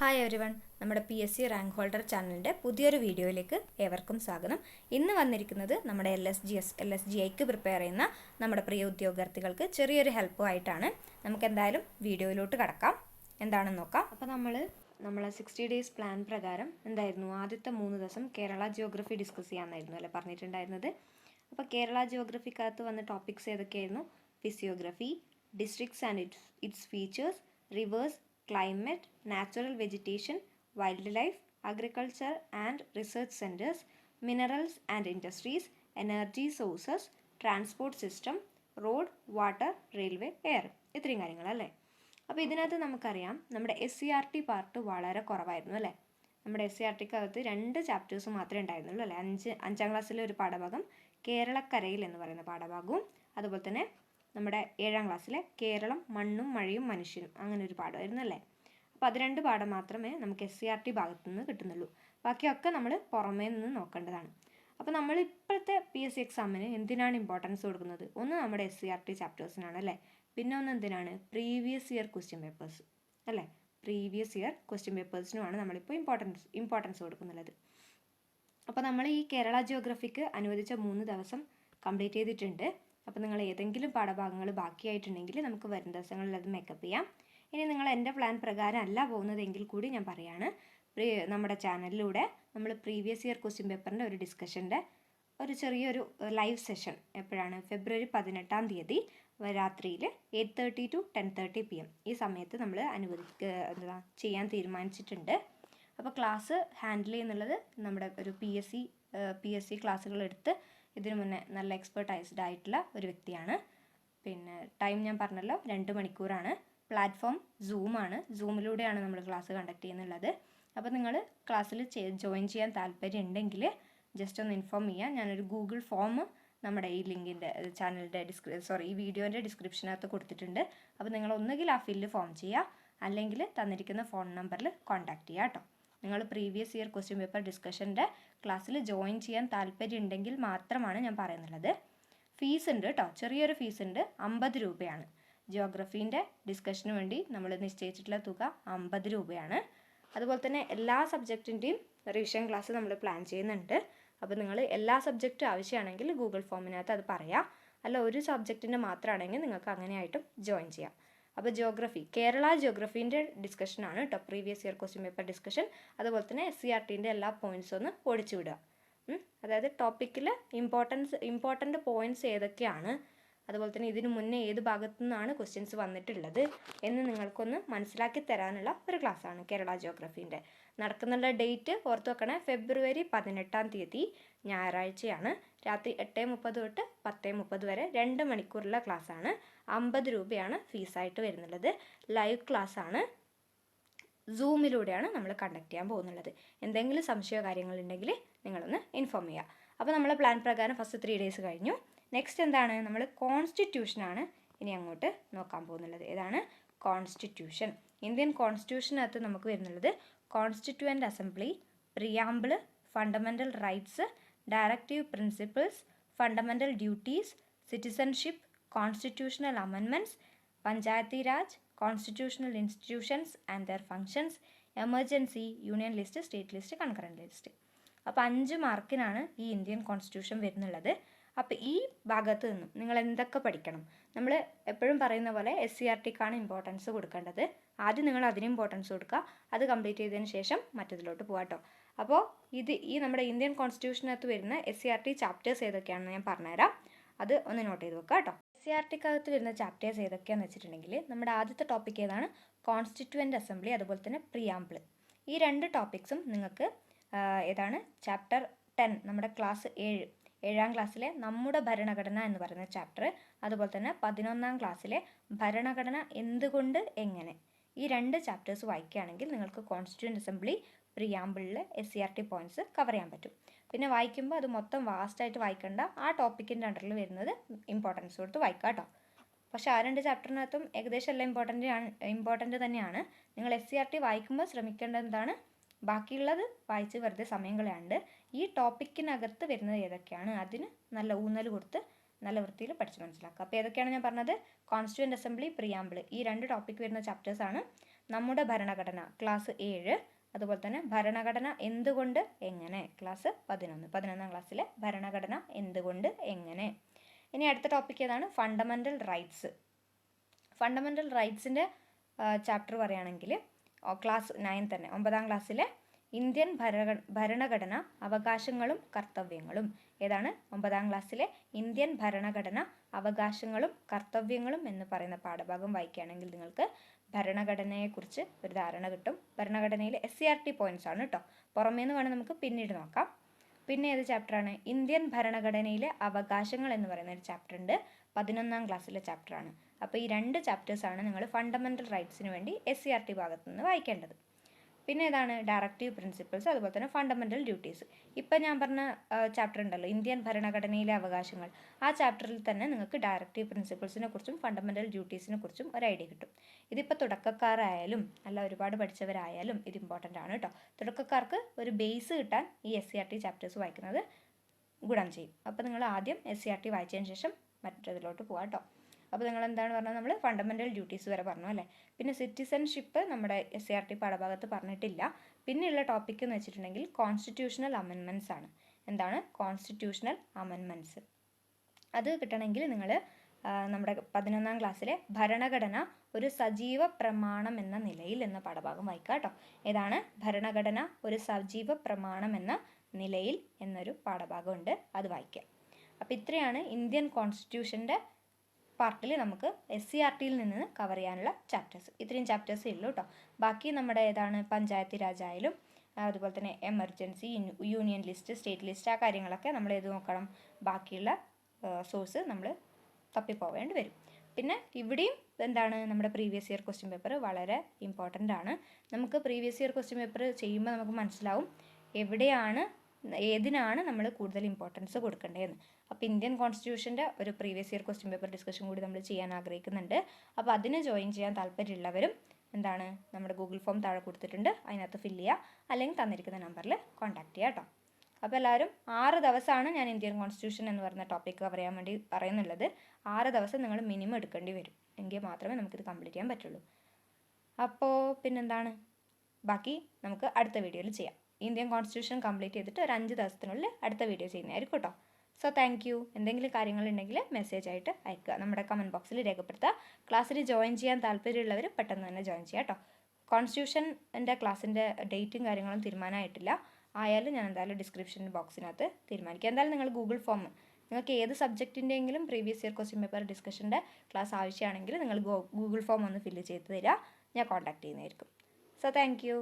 Hi everyone, നമ്മുടെ PSC rank holder ചാനലിൻ്റെ പുതിയൊരു വീഡിയോയിലേക്ക് ഏവർക്കും സ്വാഗതം. ഇന്ന് വന്നിരിക്കുന്നത് നമ്മുടെ LSGIക്ക് പ്രിപ്പയർ ചെയ്യുന്ന നമ്മുടെ പ്രിയ ഉദ്യോഗാർത്ഥികൾക്ക് ചെറിയൊരു ഹെൽപ്പുമായിട്ടാണ്. നമുക്ക് എന്തായാലും വീഡിയോയിലോട്ട് കടക്കാം, എന്താണെന്ന് നോക്കാം. അപ്പോൾ നമ്മളെ 60 ഡേയ്സ് പ്ലാൻ പ്രകാരം എന്തായിരുന്നു, ആദ്യത്തെ 3 ദിവസം കേരള ജിയോഗ്രഫി ഡിസ്കസ് ചെയ്യാമെന്നായിരുന്നു അല്ലേ പറഞ്ഞിട്ടുണ്ടായിരുന്നത്. അപ്പോൾ കേരള ജിയോഗ്രഫിക്കകത്ത് വന്ന ടോപ്പിക്സ് ഏതൊക്കെയായിരുന്നു? Physiography, districts and its features, rivers, climate, natural vegetation, wildlife, agriculture and research centers, minerals and industries, energy sources, transport system, road, water, railway, air. ഇത്രയും കാര്യങ്ങളല്ലേ. അപ്പോൾ ഇതിനകത്ത് നമുക്കറിയാം നമ്മുടെ SCRT പാർട്ട് വളരെ കുറവായിരുന്നു അല്ലേ. നമ്മുടെ SCRTക്കകത്ത് 2 ചാപ്റ്റേഴ്സ് മാത്രമേ ഉണ്ടായിരുന്നുള്ളൂ അല്ലേ. അഞ്ചാം ക്ലാസ്സിലെ ഒരു പാഠഭാഗം കേരളക്കരയിൽ എന്ന് പറയുന്ന പാഠഭാഗവും, അതുപോലെ തന്നെ നമ്മുടെ 7ാം ക്ലാസ്സിലെ കേരളം മണ്ണും മഴയും മനുഷ്യനും അങ്ങനെ ഒരു പാഠമായിരുന്നു അല്ലേ. അപ്പോൾ അത് 2 പാഠം മാത്രമേ നമുക്ക് SCRT ഭാഗത്തു നിന്ന് കിട്ടുന്നുള്ളൂ. ബാക്കിയൊക്കെ നമ്മൾ പുറമേ നിന്ന് നോക്കേണ്ടതാണ്. അപ്പോൾ നമ്മൾ ഇപ്പോഴത്തെ PSC എക്സാമിന് എന്തിനാണ് ഇമ്പോർട്ടൻസ് കൊടുക്കുന്നത്? ഒന്ന് നമ്മുടെ SCRT ചാപ്റ്റേഴ്സിനാണ് അല്ലേ. പിന്നെ ഒന്ന് എന്തിനാണ്? പ്രീവിയസ് ഇയർ ക്വസ്റ്റ്യൻ പേപ്പേഴ്സ് അല്ലേ. പ്രീവിയസ് ഇയർ ക്വസ്റ്റ്യൻ പേപ്പേഴ്സിനുമാണ് നമ്മളിപ്പോൾ ഇമ്പോർട്ടൻസ് കൊടുക്കുന്നുള്ളത്. അപ്പോൾ നമ്മൾ ഈ കേരള ജിയോഗ്രഫിക്ക് അനുവദിച്ച 3 ദിവസം കംപ്ലീറ്റ് ചെയ്തിട്ടുണ്ട്. അപ്പോൾ നിങ്ങൾ ഏതെങ്കിലും പാഠഭാഗങ്ങൾ ബാക്കിയായിട്ടുണ്ടെങ്കിൽ നമുക്ക് വരും ദിവസങ്ങളിൽ അത് മേക്കപ്പ് ചെയ്യാം. ഇനി നിങ്ങൾ എൻ്റെ പ്ലാൻ പ്രകാരം അല്ല പോകുന്നതെങ്കിൽ കൂടി ഞാൻ പറയാണ്, നമ്മുടെ ചാനലിലൂടെ നമ്മൾ പ്രീവിയസ് ഇയർ ക്വസ്റ്റ്യൻ പേപ്പറിൻ്റെ ഒരു ഡിസ്കഷൻ്റെ ഒരു ചെറിയൊരു ലൈവ് സെഷൻ എപ്പോഴാണ്? ഫെബ്രുവരി 18-ാം തീയതി രാത്രിയിൽ 8:30 to 10:30 PM ഈ സമയത്ത് നമ്മൾ ചെയ്യാൻ തീരുമാനിച്ചിട്ടുണ്ട്. അപ്പോൾ ക്ലാസ് ഹാൻഡിൽ ചെയ്യുന്നുള്ളത് നമ്മുടെ ഒരു PSC ക്ലാസ്സുകൾ എടുത്ത് ഇതിനു മുന്നേ നല്ല എക്സ്പെർട്ടൈസ്ഡ് ആയിട്ടുള്ള ഒരു വ്യക്തിയാണ്. പിന്നെ ടൈം ഞാൻ പറഞ്ഞല്ലോ, 2 മണിക്കൂറാണ്. പ്ലാറ്റ്ഫോം സൂമാണ്. സൂമിലൂടെയാണ് നമ്മൾ ക്ലാസ് കണ്ടക്ട് ചെയ്യുന്നുള്ളത്. അപ്പോൾ നിങ്ങൾ ക്ലാസ്സിൽ ജോയിൻ ചെയ്യാൻ താല്പര്യം ഉണ്ടെങ്കിൽ ജസ്റ്റ് ഒന്ന് ഇൻഫോം ചെയ്യുക. ഞാനൊരു ഗൂഗിൾ ഫോം നമ്മുടെ ഈ ലിങ്കിൻ്റെ ചാനലിൻ്റെ ഈ വീഡിയോൻ്റെ ഡിസ്ക്രിപ്ഷനകത്ത് കൊടുത്തിട്ടുണ്ട്. അപ്പോൾ നിങ്ങൾ ഒന്നുകിൽ ആ ഫില്ല് ഫോം ചെയ്യുക, അല്ലെങ്കിൽ തന്നിരിക്കുന്ന ഫോൺ നമ്പറിൽ കോൺടാക്ട് ചെയ്യുക കേട്ടോ. നിങ്ങൾ പ്രീവിയസ് ഇയർ ക്വസ്റ്റ്യൻ പേപ്പർ ഡിസ്കഷൻ്റെ ക്ലാസ്സിൽ ജോയിൻ ചെയ്യാൻ താല്പര്യം ഉണ്ടെങ്കിൽ മാത്രമാണ് ഞാൻ പറയുന്നുള്ളത്. ഫീസ് ഉണ്ട് കേട്ടോ, ചെറിയൊരു ഫീസ് ഉണ്ട്, 50 രൂപയാണ്. ജിയോഗ്രഫീൻ്റെ ഡിസ്കഷന് വേണ്ടി നമ്മൾ നിശ്ചയിച്ചിട്ടുള്ള തുക 50 രൂപയാണ്. അതുപോലെ തന്നെ എല്ലാ സബ്ജക്റ്റിൻ്റെയും റിവിഷൻ ക്ലാസ് നമ്മൾ പ്ലാൻ ചെയ്യുന്നുണ്ട്. അപ്പോൾ നിങ്ങൾ എല്ലാ സബ്ജക്റ്റും ആവശ്യമാണെങ്കിൽ ഗൂഗിൾ ഫോമിനകത്ത് അത് പറയാം. അല്ല ഒരു സബ്ജക്റ്റിൻ്റെ മാത്രമാണെങ്കിൽ നിങ്ങൾക്ക് അങ്ങനെയായിട്ടും ജോയിൻ ചെയ്യാം. അപ്പോൾ കേരള ജിയോഗ്രഫീൻ്റെ ഡിസ്കഷനാണ് കേട്ടോ, previous year question paper discussion. അതുപോലെ തന്നെ SCRTൻ്റെ എല്ലാ പോയിൻറ്റ്സും ഒന്ന് ഓടിച്ചു വിടുക. അതായത് ടോപ്പിക്കിൽ ഇമ്പോർട്ടൻ്റ് പോയിൻറ്റ്സ് ഏതൊക്കെയാണ്, അതുപോലെ തന്നെ ഇതിനു മുന്നേ ഏത് ഭാഗത്തു നിന്നാണ് ക്വസ്റ്റ്യൻസ് വന്നിട്ടുള്ളത് എന്ന് നിങ്ങൾക്കൊന്ന് മനസ്സിലാക്കി തരാനുള്ള ഒരു ക്ലാസ്സാണ് കേരള ജിയോഗ്രഫീൻ്റെ. നടക്കുന്നുള്ള ഡേറ്റ് ഓർത്ത് വെക്കണേ, ഫെബ്രുവരി 18-ാം തീയതി ഞായറാഴ്ചയാണ്. രാത്രി 8:30 തൊട്ട് 10:30 വരെ 2 മണിക്കൂറുള്ള ക്ലാസ്സാണ്. 50 രൂപയാണ് ഫീസായിട്ട് വരുന്നുള്ളത്. ലൈവ് ക്ലാസ്സാണ്, സൂമിലൂടെയാണ് നമ്മൾ കണ്ടക്ട് ചെയ്യാൻ പോകുന്നുള്ളത്. എന്തെങ്കിലും സംശയമോ കാര്യങ്ങളുണ്ടെങ്കിൽ നിങ്ങളൊന്ന് ഇൻഫോം ചെയ്യുക. അപ്പോൾ നമ്മളെ പ്ലാൻ പ്രകാരം ഫസ്റ്റ് 3 ഡേയ്സ് കഴിഞ്ഞു. നെക്സ്റ്റ് എന്താണ്? നമ്മൾ കോൺസ്റ്റിറ്റ്യൂഷനാണ് ഇനി അങ്ങോട്ട് നോക്കാൻ പോകുന്നുള്ളത്. ഏതാണ്? കോൺസ്റ്റിറ്റ്യൂഷൻ. ഇന്ത്യൻ കോൺസ്റ്റിറ്റ്യൂഷനകത്ത് നമുക്ക് വരുന്നുള്ളത് constituent assembly, preamble, fundamental rights, directive principles, fundamental duties, citizenship, constitutional amendments, panchayati raj, constitutional institutions and their functions, emergency, union list, state list, concurrent list. അപ്പോൾ 5 മാർക്കിനാണ് ഈ ഇന്ത്യൻ കോൺസ്റ്റിറ്റ്യൂഷൻ വരുന്നുള്ളത്. അപ്പോൾ ഈ ഭാഗത്ത് നിന്നും നിങ്ങൾ എന്തൊക്കെ പഠിക്കണം? നമ്മൾ എപ്പോഴും പറയുന്ന പോലെ SCRTക്കാണ് ഇമ്പോർട്ടൻസ് കൊടുക്കേണ്ടത്. ആദ്യം നിങ്ങൾ അതിന് ഇമ്പോർട്ടൻസ് കൊടുക്കുക, അത് കംപ്ലീറ്റ് ചെയ്തതിന് ശേഷം മറ്റതിലോട്ട് പോകാം കേട്ടോ. അപ്പോൾ ഈ നമ്മുടെ ഇന്ത്യൻ കോൺസ്റ്റിറ്റ്യൂഷനകത്ത് വരുന്ന SCRT ചാപ്റ്റേഴ്സ് ഏതൊക്കെയാണെന്ന് ഞാൻ പറഞ്ഞുതരാം, അത് ഒന്ന് നോട്ട് ചെയ്ത് വെക്കുക കേട്ടോ. SCRTക്കകത്ത് വരുന്ന ചാപ്റ്റേഴ്സ് ഏതൊക്കെയാണെന്ന് വെച്ചിട്ടുണ്ടെങ്കിൽ നമ്മുടെ ആദ്യത്തെ ടോപ്പിക് ഏതാണ്? കോൺസ്റ്റിറ്റ്യൂവൻ്റ് അസംബ്ലി, അതുപോലെ തന്നെ പ്രിയാമ്പിൾ. ഈ 2 ടോപ്പിക്സും നിങ്ങൾക്ക് ഏതാണ്? ചാപ്റ്റർ 10 നമ്മുടെ ക്ലാസ് 7ാം ക്ലാസ്സിലെ നമ്മുടെ ഭരണഘടന എന്ന് പറയുന്ന ചാപ്റ്റർ, അതുപോലെ തന്നെ 11ാം ക്ലാസ്സിലെ ഭരണഘടന എന്തുകൊണ്ട് എങ്ങനെ, ഈ 2 ചാപ്റ്റേഴ്സ് വായിക്കുകയാണെങ്കിൽ നിങ്ങൾക്ക് കോൺസ്റ്റിറ്റ്യൂവൻ്റ് അസംബ്ലി, പ്രിയാമ്പിളിൽ SCRT പോയിൻറ്റ്സ് കവർ ചെയ്യാൻ പറ്റും. പിന്നെ വായിക്കുമ്പോൾ അത് മൊത്തം വാസ്റ്റായിട്ട് വായിക്കേണ്ട, ആ ടോപ്പിക്കിൻ്റെ അണ്ടറിൽ വരുന്നത് ഇമ്പോർട്ടൻസ് കൊടുത്ത് വായിക്കുക കേട്ടോ. പക്ഷേ ആ 2 ചാപ്റ്ററിനകത്തും ഏകദേശം എല്ലാം ഇമ്പോർട്ടൻ്റ് തന്നെയാണ്. നിങ്ങൾ SCRT വായിക്കുമ്പോൾ ശ്രമിക്കേണ്ടത് എന്താണ്? ബാക്കിയുള്ളത് വായിച്ച് വെറുതെ സമയം കളയാണ്ട് ഈ ടോപ്പിക്കിനകത്ത് വരുന്നത് ഏതൊക്കെയാണ് അതിന് നല്ല ഊന്നൽ കൊടുത്ത് നല്ല വൃത്തിയിൽ പഠിച്ച് മനസ്സിലാക്കുക. അപ്പോൾ ഏതൊക്കെയാണ് ഞാൻ പറഞ്ഞത്? കോൺസ്റ്റിറ്റ്യൂവൻ്റ് അസംബ്ലി, പ്രിയാമ്പിൾ, ഈ 2 ടോപ്പിക് വരുന്ന ചാപ്റ്റേഴ്സാണ്. നമ്മുടെ ഭരണഘടന ക്ലാസ് 7, അതുപോലെ തന്നെ ഭരണഘടന എന്തുകൊണ്ട് എങ്ങനെ ക്ലാസ് 11 ക്ലാസ്സിലെ ഭരണഘടന എന്തുകൊണ്ട് എങ്ങനെ. ഇനി അടുത്ത ടോപ്പിക് ഏതാണ്? Fundamental rights. ഫണ്ടമെൻ്റൽ റൈറ്റ്സിൻ്റെ ചാപ്റ്റർ പറയുകയാണെങ്കിൽ ക്ലാസ് 9 തന്നെ 9ാം ക്ലാസ്സിലെ ഇന്ത്യൻ ഭരണഘടന അവകാശങ്ങളും കർത്തവ്യങ്ങളും. ഏതാണ്? 9ാം ക്ലാസ്സിലെ ഇന്ത്യൻ ഭരണഘടന അവകാശങ്ങളും കർത്തവ്യങ്ങളും എന്ന് പറയുന്ന പാഠഭാഗം വായിക്കുകയാണെങ്കിൽ നിങ്ങൾക്ക് ഭരണഘടനയെക്കുറിച്ച് ഒരു ധാരണ കിട്ടും. ഭരണഘടനയിലെ SCRT പോയിന്റ്സ് ആണ് കേട്ടോ. പുറമേന്ന് വേണം നമുക്ക് പിന്നീട് നോക്കാം. പിന്നെ ഏത് ചാപ്റ്ററാണ്? ഇന്ത്യൻ ഭരണഘടനയിലെ അവകാശങ്ങൾ എന്ന് പറയുന്ന ഒരു ചാപ്റ്റർ ഉണ്ട്. 11ാം ക്ലാസ്സിലെ ചാപ്റ്ററാണ്. അപ്പോൾ ഈ 2 ചാപ്റ്റേഴ്സാണ് നിങ്ങൾ ഫണ്ടമെൻ്റൽ റൈറ്റ്സിന് വേണ്ടി SCRT ഭാഗത്ത് നിന്ന് വായിക്കേണ്ടത്. പിന്നെ ഏതാണ്? ഡയറക്റ്റീവ് പ്രിൻസിപ്പിൾസ്, അതുപോലെ തന്നെ ഫണ്ടമെൻ്റൽ ഡ്യൂട്ടീസ്. ഇപ്പം ഞാൻ പറഞ്ഞ ചാപ്റ്റർ ഉണ്ടല്ലോ, ഇന്ത്യൻ ഭരണഘടനയിലെ അവകാശങ്ങൾ, ആ ചാപ്റ്ററിൽ തന്നെ നിങ്ങൾക്ക് ഡയറക്റ്റീവ് പ്രിൻസിപ്പിൾസിനെ കുറിച്ചും ഫണ്ടമെൻ്റൽ ഡ്യൂട്ടീസിനെ കുറിച്ചും ഒരു ഐഡിയ കിട്ടും. ഇതിപ്പോൾ തുടക്കക്കാരായാലും അല്ല ഒരുപാട് പഠിച്ചവരായാലും ഇത് ഇമ്പോർട്ടൻ്റ് ആണ് കേട്ടോ. തുടക്കക്കാർക്ക് ഒരു ബേസ് കിട്ടാൻ ഈ SCRT ചാപ്റ്റേഴ്സ് വായിക്കുന്നത് ഗുണം ചെയ്യും. അപ്പോൾ നിങ്ങൾ ആദ്യം SCRT വായിച്ചതിന് ശേഷം മറ്റതിലോട്ട് പോകാം കേട്ടോ. അപ്പോൾ നിങ്ങൾ എന്താണ് പറഞ്ഞത്? നമ്മൾ ഫണ്ടമെൻ്റൽ ഡ്യൂട്ടീസ് വരെ പറഞ്ഞു അല്ലേ. പിന്നെ സിറ്റിസൺഷിപ്പ് നമ്മുടെ SCRT പാഠഭാഗത്ത് പറഞ്ഞിട്ടില്ല. പിന്നെയുള്ള ടോപ്പിക് എന്ന് വെച്ചിട്ടുണ്ടെങ്കിൽ കോൺസ്റ്റിറ്റ്യൂഷണൽ അമെൻമെൻറ്റ്സ് ആണ്. എന്താണ് കോൺസ്റ്റിറ്റ്യൂഷണൽ അമെൻമെൻറ്റ്സ്? അത് കിട്ടണമെങ്കിൽ നിങ്ങൾ നമ്മുടെ 11ാം ക്ലാസ്സിലെ ഭരണഘടന ഒരു സജീവ പ്രമാണം എന്ന നിലയിൽ എന്ന പാഠഭാഗം വായിക്കുക കേട്ടോ. ഏതാണ്? ഭരണഘടന ഒരു സജീവ പ്രമാണം എന്ന നിലയിൽ എന്നൊരു പാഠഭാഗമുണ്ട്, അത് വായിക്കുക. അപ്പോൾ ഇത്രയാണ് ഇന്ത്യൻ കോൺസ്റ്റിറ്റ്യൂഷൻ്റെ പാർട്ടിൽ നമുക്ക് SCRTയിൽ നിന്ന് കവർ ചെയ്യാനുള്ള ചാപ്റ്റേഴ്സ്. ഇത്രയും ചാപ്റ്റേഴ്സേ ഉള്ളൂ കേട്ടോ. ബാക്കി നമ്മുടെ ഏതാണ്? പഞ്ചായത്തി രാജ് ആയാലും അതുപോലെ തന്നെ emergency, union list, state list, ആ കാര്യങ്ങളൊക്കെ നമ്മൾ ഏത് നോക്കണം? ബാക്കിയുള്ള സോഴ്സ് നമ്മൾ തപ്പിപ്പോവേണ്ടി വരും. പിന്നെ ഇവിടെയും എന്താണ്? നമ്മുടെ പ്രീവിയസ് ഇയർ ക്വസ്റ്റ്യൻ പേപ്പർ വളരെ ഇമ്പോർട്ടൻ്റ് ആണ്. നമുക്ക് പ്രീവിയസ് ഇയർ ക്വസ്റ്റ്യൻ പേപ്പർ ചെയ്യുമ്പോൾ നമുക്ക് മനസ്സിലാവും ഏതിനാണ് നമ്മൾ കൂടുതൽ ഇമ്പോർട്ടൻസ് കൊടുക്കേണ്ടതെന്ന്. അപ്പോൾ ഇന്ത്യൻ കോൺസ്റ്റിറ്റ്യൂഷൻ്റെ ഒരു previous year question paper discussion കൂടി നമ്മൾ ചെയ്യാൻ ആഗ്രഹിക്കുന്നുണ്ട്. അപ്പോൾ അതിന് ജോയിൻ ചെയ്യാൻ താല്പര്യമുള്ളവരും എന്താണ്? നമ്മുടെ ഗൂഗിൾ ഫോം താഴെ കൊടുത്തിട്ടുണ്ട്, അതിനകത്ത് ഫില്ല് ചെയ്യുക, അല്ലെങ്കിൽ തന്നിരിക്കുന്ന നമ്പറിൽ കോൺടാക്ട് ചെയ്യുക കേട്ടോ. അപ്പോൾ എല്ലാവരും 6 ദിവസമാണ് ഞാൻ ഇന്ത്യൻ കോൺസ്റ്റിറ്റ്യൂഷൻ എന്ന് പറയുന്ന ടോപ്പിക്ക് കവർ ചെയ്യാൻ വേണ്ടി പറയുന്നുള്ളത്. 6 ദിവസം നിങ്ങൾ മിനിമം എടുക്കേണ്ടി വരും, എങ്കിൽ മാത്രമേ നമുക്കിത് കംപ്ലീറ്റ് ചെയ്യാൻ പറ്റുള്ളൂ. അപ്പോൾ പിന്നെന്താണ്? ബാക്കി നമുക്ക് അടുത്ത വീഡിയോയിൽ ചെയ്യാം. ഇന്ത്യൻ കോൺസ്റ്റിറ്റ്യൂഷൻ കംപ്ലീറ്റ് ചെയ്തിട്ട് ഒരു 5 ദിവസത്തിനുള്ളിൽ അടുത്ത വീഡിയോ ചെയ്യുന്നതായിരിക്കും കേട്ടോ. So thank you. എന്തെങ്കിലും കാര്യങ്ങളുണ്ടെങ്കിൽ മെസ്സേജ് ആയിട്ട് അയക്കുക, നമ്മുടെ കമൻറ്റ് ബോക്സിൽ രേഖപ്പെടുത്തുക. ക്ലാസ്സിൽ ജോയിൻ ചെയ്യാൻ താല്പര്യമുള്ളവർ പെട്ടെന്ന് തന്നെ ജോയിൻ ചെയ്യുക കേട്ടോ. കോൺസ്റ്റിറ്റ്യൂഷൻ്റെ ക്ലാസ്സിൻ്റെ ഡേറ്റും കാര്യങ്ങളും തീരുമാനമായിട്ടില്ല. ആയാലും ഞാൻ എന്തായാലും ഡിസ്ക്രിപ്ഷൻ ബോക്സിനകത്ത് തീരുമാനിക്കുക. എന്തായാലും നിങ്ങൾ ഗൂഗിൾ ഫോം, നിങ്ങൾക്ക് ഏത് സബ്ജക്റ്റിൻ്റെയെങ്കിലും പ്രീവിയസ് ഇയർ ക്വസ്റ്റ്യൻ പേപ്പർ ഡിസ്കഷൻ്റെ ക്ലാസ് ആവശ്യമാണെങ്കിൽ നിങ്ങൾ ഗൂഗിൾ ഫോം ഒന്ന് ഫില്ല് ചെയ്ത് തരിക, ഞാൻ കോൺടാക്ട് ചെയ്യുന്നതായിരിക്കും. So thank you.